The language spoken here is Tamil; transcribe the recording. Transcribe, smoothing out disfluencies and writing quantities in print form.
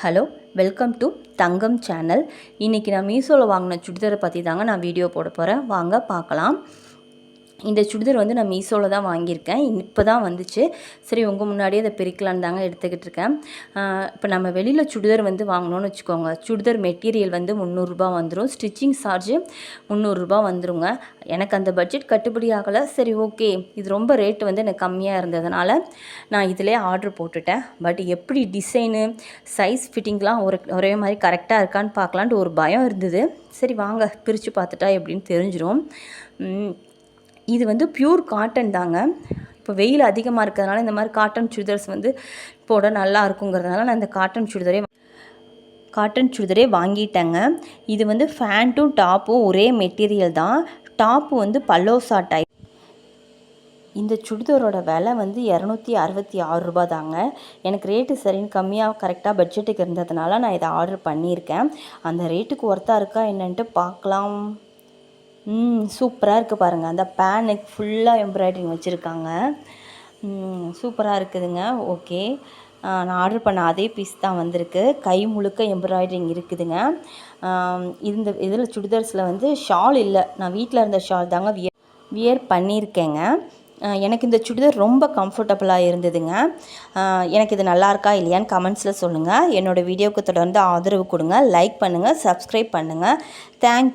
Hello, welcome to Thangam channel. இன்றைக்கி நான் மீஷோவில் வாங்கின சுடிதாரை பற்றி தாங்க நான் வீடியோ போட போகிறேன். வாங்க பார்க்கலாம். இந்த சுடிதார் வந்து நான் மீஷோவில் தான் வாங்கியிருக்கேன். இப்போ தான் வந்துச்சு. சரி, உங்கள் முன்னாடியே அதை பிரிக்கலான்னு தாங்க எடுத்துக்கிட்டு இருக்கேன். இப்போ நம்ம வெளியில் சுடிதார் வந்து வாங்கினோன்னு வச்சுக்கோங்க, சுடிதார் மெட்டீரியல் வந்து 300 ரூபா வந்துடும். ஸ்டிச்சிங் சார்ஜு 300 ரூபா வந்துடுங்க. எனக்கு அந்த பட்ஜெட் கட்டுப்படி ஆகலை. சரி, ஓகே, இது ரொம்ப ரேட்டு வந்து எனக்கு கம்மியாக இருந்ததுனால நான் இதிலே ஆர்டர் போட்டுட்டேன். பட் எப்படி டிசைனு, சைஸ், ஃபிட்டிங்லாம் ஒரே மாதிரி கரெக்டாக இருக்கான்னு பார்க்கலான்ட்டு ஒரு பயம் இருந்தது. சரி, வாங்க பிரித்து பார்த்துட்டா எப்படின்னு தெரிஞ்சிடும். இது வந்து பியூர் காட்டன் தாங்க. இப்போ வெயில் அதிகமாக இருக்கிறதுனால இந்த மாதிரி காட்டன் சுடிதார்ஸ் வந்து போட நல்லா இருக்குங்கிறதுனால நான் இந்த காட்டன் சுடிதாரே வாங்கிட்டேங்க. இது வந்து ஃபேண்ட்டும் டாப்பும் ஒரே மெட்டீரியல் தான். டாப்பு வந்து பல்லோசா டைப். இந்த சுடிதாரோட விலை வந்து 266 ரூபா தாங்க. எனக்கு ரேட்டு சரின்னு கம்மியாக கரெக்டாக பட்ஜெட்டுக்கு இருந்ததுனால நான் இதை ஆர்டர் பண்ணியிருக்கேன். அந்த ரேட்டுக்கு ஒர்த்தாக இருக்கா என்னன்ட்டு பார்க்கலாம். சூப்பராக இருக்குது பாருங்கள். அந்த பேனுக்கு ஃபுல்லாக எம்ப்ராய்டரிங் வச்சுருக்காங்க. சூப்பராக இருக்குதுங்க. ஓகே, நான் ஆர்டர் பண்ண அதே பீஸ் தான் வந்திருக்கு. கை முழுக்க எம்ப்ராய்டரிங் இருக்குதுங்க. இதில் சுடிதார்ஸில் வந்து ஷால் இல்லை. நான் வீட்டில் இருந்த ஷால் தாங்க வியர் பண்ணியிருக்கேங்க. எனக்கு இந்த சுடிதார் ரொம்ப கம்ஃபர்டபுளாக இருந்ததுங்க. எனக்கு இது நல்லா இருக்கா இல்லையான்னு கமெண்ட்ஸில் சொல்லுங்கள். என்னோடய வீடியோவுக்கு தொடர்ந்து ஆதரவு கொடுங்க. லைக் பண்ணுங்கள், சப்ஸ்கிரைப் பண்ணுங்கள். தேங்க்யூ.